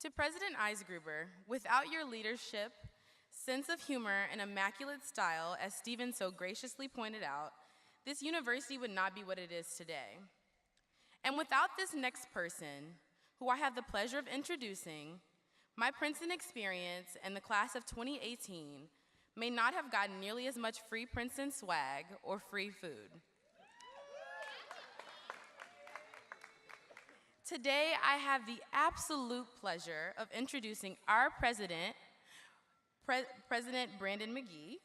To President Eisgruber, without your leadership, sense of humor, and immaculate style, as Stephen so graciously pointed out, this university would not be what it is today. And without this next person, who I have the pleasure of introducing, my Princeton experience and the class of 2018 may not have gotten nearly as much free Princeton swag or free food. Today, I have the absolute pleasure of introducing our president, President Brandon McGhee.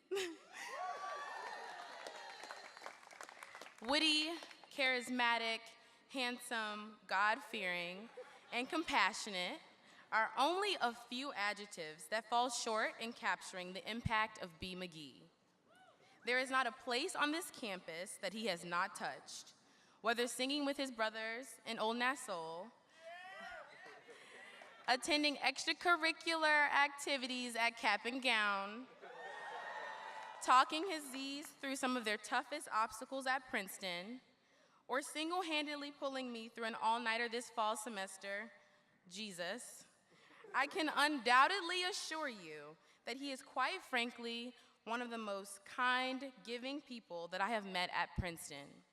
Witty, charismatic, handsome, God-fearing, and compassionate are only a few adjectives that fall short in capturing the impact of B. McGee. There is not a place on this campus that he has not touched, whether singing with his brothers in Old Nassau, attending extracurricular activities at Cap and Gown, talking his Z's through some of their toughest obstacles at Princeton, or single-handedly pulling me through an all-nighter this fall semester, Jesus, I can undoubtedly assure you that he is quite frankly one of the most kind, giving people that I have met at Princeton.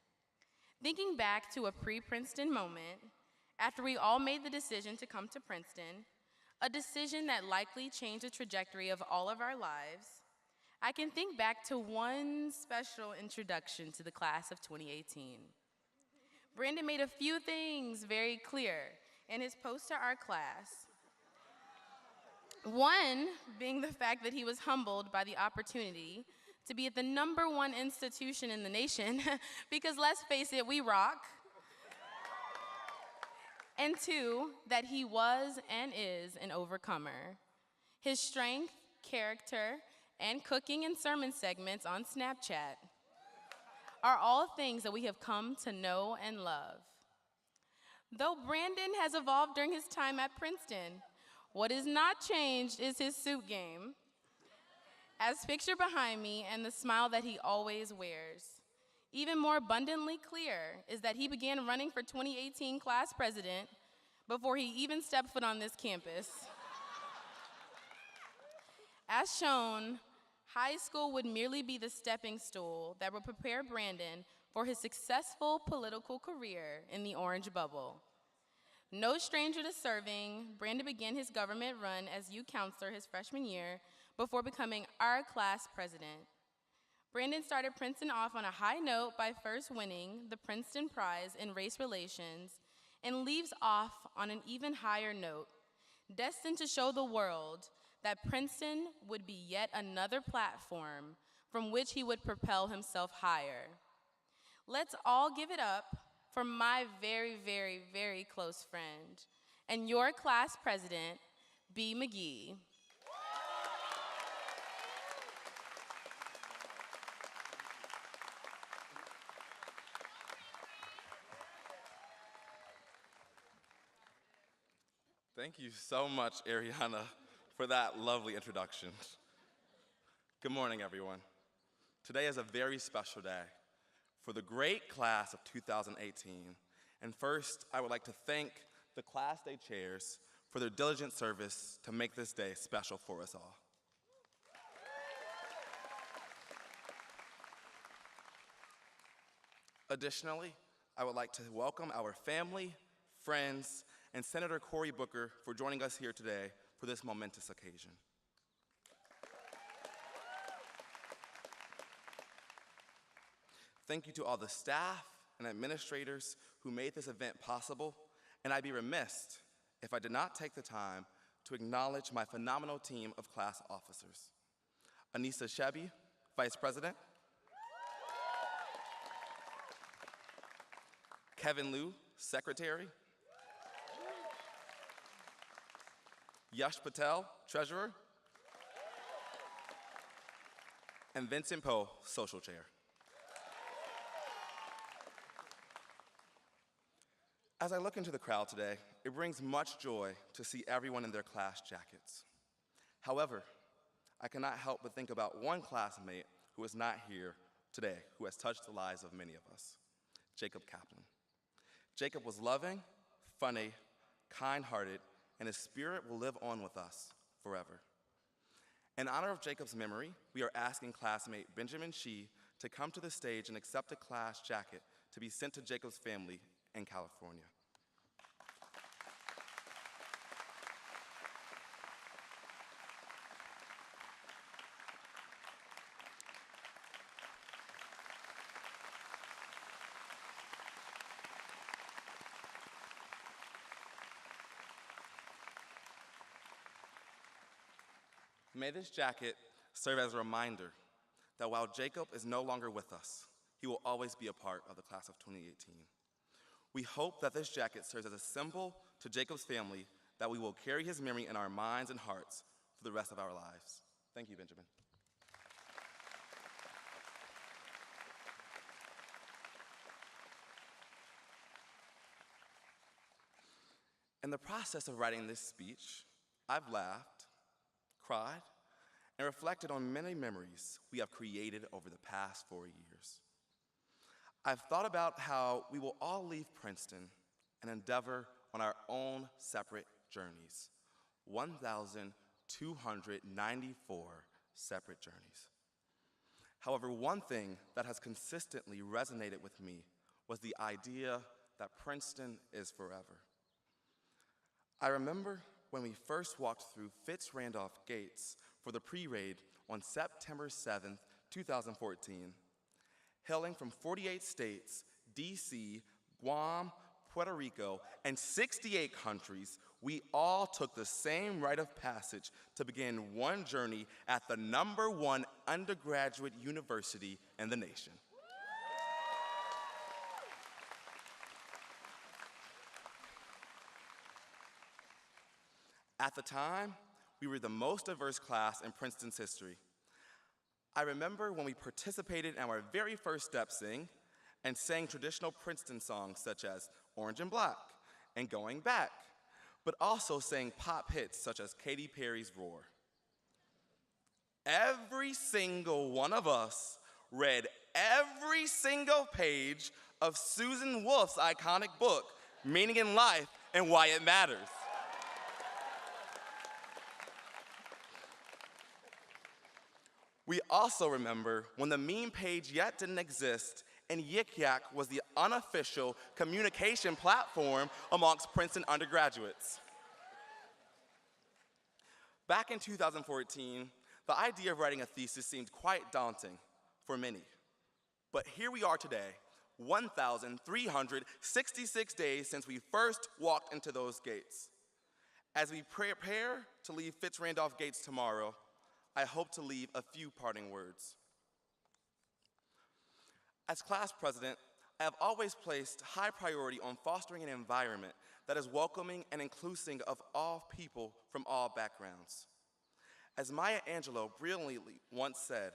Thinking back to a pre-Princeton moment, after we all made the decision to come to Princeton, a decision that likely changed the trajectory of all of our lives, I can think back to one special introduction to the class of 2018. Brandon made a few things very clear in his post to our class. One being the fact that he was humbled by the opportunity to be at the #1 institution in the nation, because let's face it, we rock. And two, that he was and is an overcomer. His strength, character, and cooking and sermon segments on Snapchat are all things that we have come to know and love. Though Brandon has evolved during his time at Princeton, what has not changed is his suit game, as pictured behind me, and the smile that he always wears. Even more abundantly clear is that he began running for 2018 class president before he even stepped foot on this campus. As shown, high school would merely be the stepping stool that would prepare Brandon for his successful political career in the orange bubble. No stranger to serving, Brandon began his government run as youth counselor his freshman year before becoming our class president. Brandon started Princeton off on a high note by first winning the Princeton Prize in Race Relations, and leaves off on an even higher note, destined to show the world that Princeton would be yet another platform from which he would propel himself higher. Let's all give it up for my very, very, very close friend and your class president, B. McGee. Thank you so much, Ariana, for that lovely introduction. Good morning, everyone. Today is a very special day for the great class of 2018. And first, I would like to thank the Class Day chairs for their diligent service to make this day special for us all. Additionally, I would like to welcome our family, friends, and Senator Cory Booker for joining us here today for this momentous occasion. Thank you to all the staff and administrators who made this event possible, and I'd be remiss if I did not take the time to acknowledge my phenomenal team of class officers. Anissa Shebby, Vice President. Kevin Liu, Secretary. Yash Patel, Treasurer. And Vincent Poe, Social Chair. As I look into the crowd today, it brings much joy to see everyone in their class jackets. However, I cannot help but think about one classmate who is not here today, who has touched the lives of many of us, Jacob Kaplan. Jacob was loving, funny, kind-hearted, and his spirit will live on with us forever. In honor of Jacob's memory, we are asking classmate Benjamin McGhee to come to the stage and accept a class jacket to be sent to Jacob's family in California. May this jacket serve as a reminder that while Jacob is no longer with us, he will always be a part of the class of 2018. We hope that this jacket serves as a symbol to Jacob's family that we will carry his memory in our minds and hearts for the rest of our lives. Thank you, Benjamin. In the process of writing this speech, I've laughed, cried, and reflected on many memories we have created over the past 4 years. I've thought about how we will all leave Princeton and endeavor on our own separate journeys, 1,294 separate journeys. However, one thing that has consistently resonated with me was the idea that Princeton is forever. I remember when we first walked through Fitz-Randolph Gates for the pre-raid on September 7th, 2014. Hailing from 48 states, DC, Guam, Puerto Rico, and 68 countries, we all took the same rite of passage to begin one journey at the #1 undergraduate university in the nation. At the time, we were the most diverse class in Princeton's history. I remember when we participated in our very first step sing and sang traditional Princeton songs such as Orange and Black and Going Back, but also sang pop hits such as Katy Perry's Roar. Every single one of us read every single page of Susan Wolf's iconic book, Meaning in Life and Why It Matters. We also remember when the meme page yet didn't exist and Yik Yak was the unofficial communication platform amongst Princeton undergraduates. Back in 2014, the idea of writing a thesis seemed quite daunting for many. But here we are today, 1,366 days since we first walked into those gates. As we prepare to leave Fitz-Randolph Gates tomorrow, I hope to leave a few parting words. As class president, I have always placed high priority on fostering an environment that is welcoming and inclusive of all people from all backgrounds. As Maya Angelou brilliantly once said,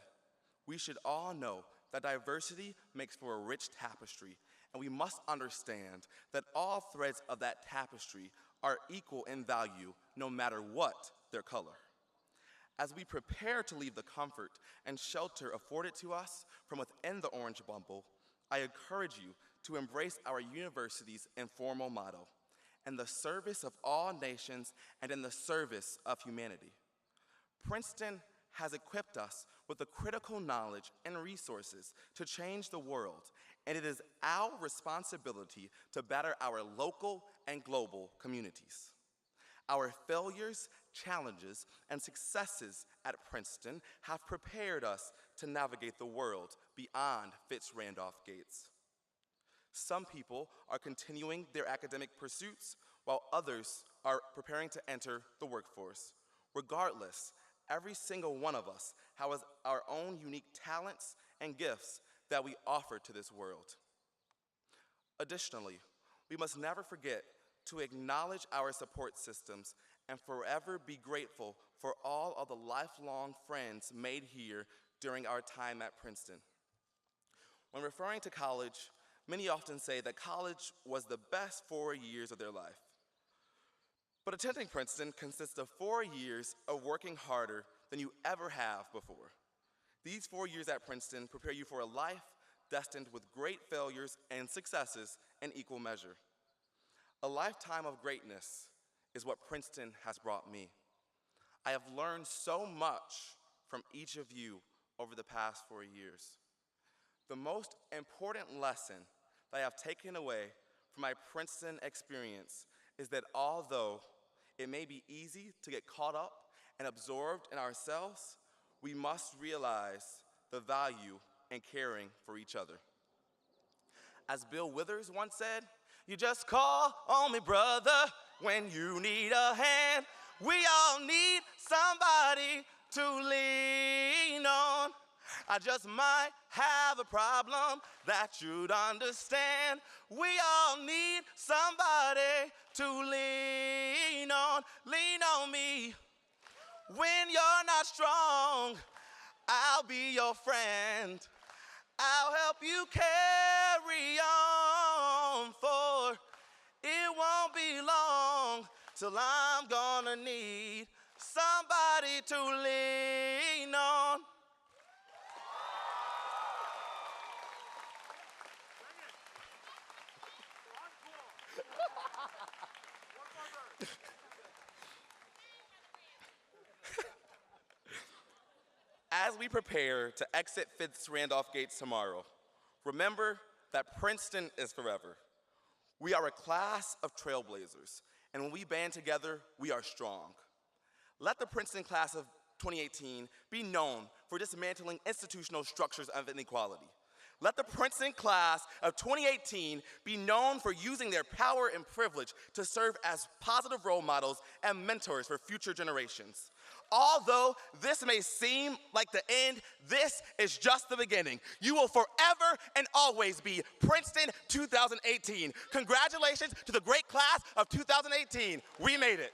we should all know that diversity makes for a rich tapestry, and we must understand that all threads of that tapestry are equal in value no matter what their color. As we prepare to leave the comfort and shelter afforded to us from within the Orange Bubble, I encourage you to embrace our university's informal motto, in the service of all nations and in the service of humanity. Princeton has equipped us with the critical knowledge and resources to change the world, and it is our responsibility to better our local and global communities. Our failures, challenges, and successes at Princeton have prepared us to navigate the world beyond Fitz-Randolph Gates. Some people are continuing their academic pursuits, while others are preparing to enter the workforce. Regardless, every single one of us has our own unique talents and gifts that we offer to this world. Additionally, we must never forget to acknowledge our support systems and forever be grateful for all of the lifelong friends made here during our time at Princeton. When referring to college, many often say that college was the best 4 years of their life. But attending Princeton consists of 4 years of working harder than you ever have before. These 4 years at Princeton prepare you for a life destined with great failures and successes in equal measure. A lifetime of greatness is what Princeton has brought me. I have learned so much from each of you over the past 4 years. The most important lesson that I have taken away from my Princeton experience is that although it may be easy to get caught up and absorbed in ourselves, we must realize the value in caring for each other. As Bill Withers once said, "You just call on me, brother, when you need a hand. We all need somebody to lean on. I just might have a problem that you'd understand. We all need somebody to lean on. Lean on me. When you're not strong, I'll be your friend. I'll help you carry on, for it won't be long till I'm gonna need somebody to lean on." As we prepare to exit Fitz-Randolph Gates tomorrow, remember that Princeton is forever. We are a class of trailblazers, and when we band together, we are strong. Let the Princeton class of 2018 be known for dismantling institutional structures of inequality. Let the Princeton class of 2018 be known for using their power and privilege to serve as positive role models and mentors for future generations. Although this may seem like the end, this is just the beginning. You will forever and always be Princeton 2018. Congratulations to the great class of 2018. We made it.